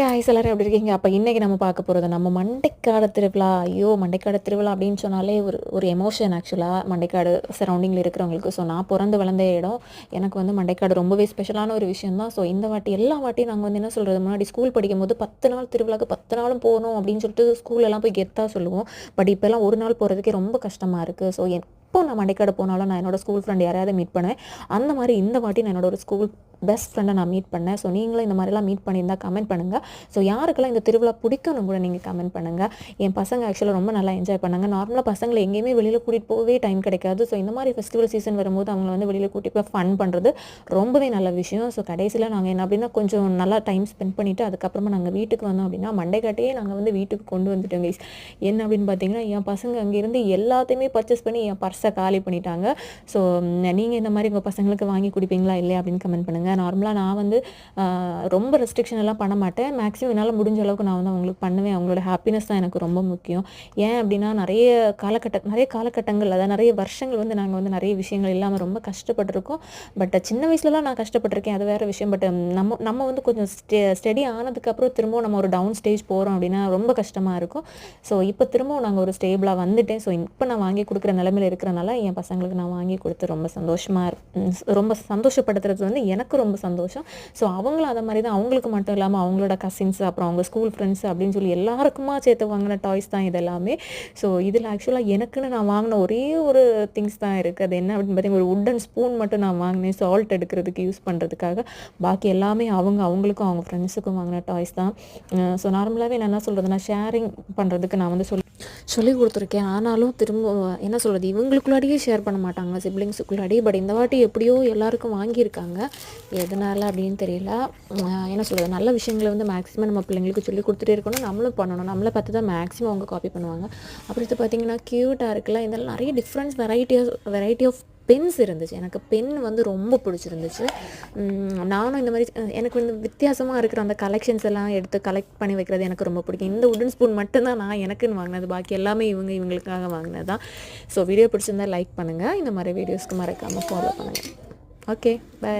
Guys எல்லாரும் எப்படி இருக்கீங்க? அப்போ இன்றைக்கி நம்ம பார்க்க போகிறது நம்ம மண்டைக்காடு திருவிழா. ஐயோ, மண்டைக்காடு திருவிழா அப்படின்னு சொன்னாலே ஒரு ஒரு எமோஷன் ஆக்சுவலாக மண்டைக்காடு சரௌண்டிங்கில் இருக்கிறவங்களுக்கு. ஸோ நான் பிறந்து வளர்ந்த இடம், எனக்கு வந்து மண்டைக்காடு ரொம்பவே ஸ்பெஷலான ஒரு விஷயம் தான். ஸோ இந்த வாட்டி எல்லா வாட்டியும் நாங்கள் வந்து என்ன சொல்கிறது, முன்னாடி ஸ்கூல் படிக்கும்போது 10 நாள் திருவிழாவுக்கு 10 நாளும் போகணும் அப்படின்னு சொல்லிட்டு ஸ்கூலெல்லாம் போய் கெத்தாக சொல்லுவோம். பட் இப்போல்லாம் ஒரு நாள் போகிறதுக்கே ரொம்ப கஷ்டமாக இருக்குது. ஸோ எப்போ நான் மண்டைக்காடு போனாலும் நான் என்னோடய ஸ்கூல் ஃப்ரெண்ட் யாரையாவது மீட் பண்ணுவேன். அந்த மாதிரி இந்த வாட்டி நான் என்னோட ஒரு ஸ்கூல் பெஸ்ட் ஃப்ரெண்டை நான் மீட் பண்ணேன். ஸோ நீங்களும் இந்த மாதிரிலாம் மீட் பண்ணியிருந்தால் கமெண்ட் பண்ணுங்கள். ஸோ யாருக்கெல்லாம் இந்த திருவிழா பிடிக்கும்னு கூட நீங்கள் கமெண்ட் பண்ணுங்கள். என் பசங்க ஆக்சுவலாக ரொம்ப நல்லா என்ஜாய் பண்ணாங்க. நார்மலாக பசங்களை எங்கேயுமே வெளியில் கூட்டிகிட்டு போகவே டைம் கிடைக்காது. ஸோ இந்த மாதிரி ஃபெஸ்டிவல் சீசன் வரும்போது அவங்கள வந்து வெளியில் கூட்டிகிட்டு போய் ஃபன் பண்ணுறது ரொம்பவே நல்ல விஷயம். ஸோ கடைசியில் நாங்கள் என்ன அப்படின்னா கொஞ்சம் நல்லா டைம் ஸ்பெண்ட் பண்ணிவிட்டு அதுக்கப்புறமா நாங்கள் வீட்டுக்கு வந்தோம் அப்படின்னா மண்டைக்காட்டையே நாங்கள் வந்து வீட்டுக்கு கொண்டு வந்துட்டோம் கைஸ். என்ன அப்படின்னு பார்த்தீங்கன்னா, என் பசங்க அங்கேருந்து எல்லாத்தையுமே பர்ச்சேஸ் பண்ணி என் பர்ஸை காலி பண்ணிட்டாங்க. ஸோ நீங்கள் இந்த மாதிரி உங்கள் பசங்களுக்கு வாங்கி கொடுப்பீங்களா இல்லையா அப்படின்னு கமெண்ட் பண்ணுங்கள். நார்மலாக நான் வந்து ரொம்ப ரெஸ்ட்ரிக்ஷன் எல்லாம் பண்ண மாட்டேன். மேக்ஸிமம் என்னால் முடிஞ்ச அளவுக்கு நான் வந்து அவங்களுக்கு பண்ணுவேன். அவங்களோட ஹாப்பினஸ் தான் எனக்கு ரொம்ப முக்கியம். ஏன் அப்படின்னா நிறைய காலகட்டங்கள் அதாவது நிறைய வருஷங்கள் வந்து நாங்கள் வந்து நிறைய விஷயங்கள் இல்லாமல் ரொம்ப கஷ்டப்பட்டிருக்கோம். பட் சின்ன வயசுலலாம் நான் கஷ்டப்பட்டிருக்கேன், அது வேறு விஷயம். பட் நம்ம வந்து கொஞ்சம் ஸ்டெடி ஆனதுக்கப்புறம் திரும்பவும் நம்ம ஒரு டவுன் ஸ்டேஜ் போகிறோம் அப்படின்னா ரொம்ப கஷ்டமாக இருக்கும். ஸோ இப்போ திரும்பவும் நாங்கள் ஒரு ஸ்டேபிளாக வந்துட்டேன். ஸோ இப்போ நான் வாங்கி கொடுக்குற நிலைமையில் இருக்கிறனால என் பசங்களுக்கு நான் வாங்கி கொடுத்து ரொம்ப சந்தோஷப்படுத்துறது வந்து எனக்கு ரொம்ப சந்தோஷம். ஸோ அவங்களும் அதை மாதிரி தான், அவங்களுக்கு மட்டும் இல்லாமல் அவங்களோட கசின்ஸ் அப்புறம் அவங்க ஸ்கூல் ஃப்ரெண்ட்ஸ் அப்படின்னு சொல்லி எல்லாருக்குமா சேர்த்து வாங்கின டாய்ஸ் தான் இது எல்லாமே. ஸோ இதில் ஆக்சுவலாக எனக்குன்னு நான் வாங்கின ஒரே ஒரு திங்ஸ் தான் இருக்குது. அது என்ன அப்படின்னு பார்த்தீங்கன்னா, ஒரு உட்டன் ஸ்பூன் மட்டும் நான் வாங்கினேன் சால்ட் எடுக்கிறதுக்கு யூஸ் பண்ணுறதுக்காக. பாக்கி எல்லாமே அவங்களுக்கும் அவங்க ஃப்ரெண்ட்ஸுக்கும் வாங்கின டாய்ஸ் தான். ஸோ நார்மலாகவே நான் என்ன சொல்கிறதுனா, ஷேரிங் பண்ணுறதுக்கு நான் வந்து சொல்லி கொடுத்துருக்கேன். ஆனாலும் திரும்ப என்ன சொல்கிறது, இவங்களுக்குள்ளாடியே ஷேர் பண்ண மாட்டாங்க சிப்ளிங்ஸுக்குள்ளாடி. பட் இந்த வாட்டி எப்படியோ எல்லாருக்கும் வாங்கியிருக்காங்க. எதனால் அப்படின்னு தெரியல. என்ன சொல்கிறது, நல்ல விஷயங்களை வந்து மேக்ஸிமம் நம்ம பிள்ளைங்களுக்கு சொல்லி கொடுத்துட்டே இருக்கணும், நம்மளும் பண்ணணும். நம்மளை பார்த்து தான் மேக்ஸிமம் அவங்க காப்பி பண்ணுவாங்க. அப்புறம் இது பார்த்திங்கன்னா க்யூட்டாக இருக்குல்ல. இதெல்லாம் நிறைய டிஃப்ரெண்ட்ஸ் வெரைட்டி ஆஃப் பென்ஸ் இருந்துச்சு. எனக்கு பென் வந்து ரொம்ப பிடிச்சிருந்துச்சு. நானும் இந்த மாதிரி எனக்கு வந்து வித்தியாசமாக இருக்கிற அந்த கலெக்ஷன்ஸ் எல்லாம் எடுத்து கலெக்ட் பண்ணி வைக்கிறது எனக்கு ரொம்ப பிடிக்கும். இந்த உடன் ஸ்பூன் மட்டும்தான் நான் எனக்குன்னு வாங்கினது, பாக்கி எல்லாமே இவங்களுக்காக வாங்கினது தான். ஸோ வீடியோ பிடிச்சிருந்தா லைக் பண்ணுங்கள், இந்த மாதிரி வீடியோஸ்க்கு மறக்காமல் ஃபாலோ பண்ணுங்கள். Okay, by.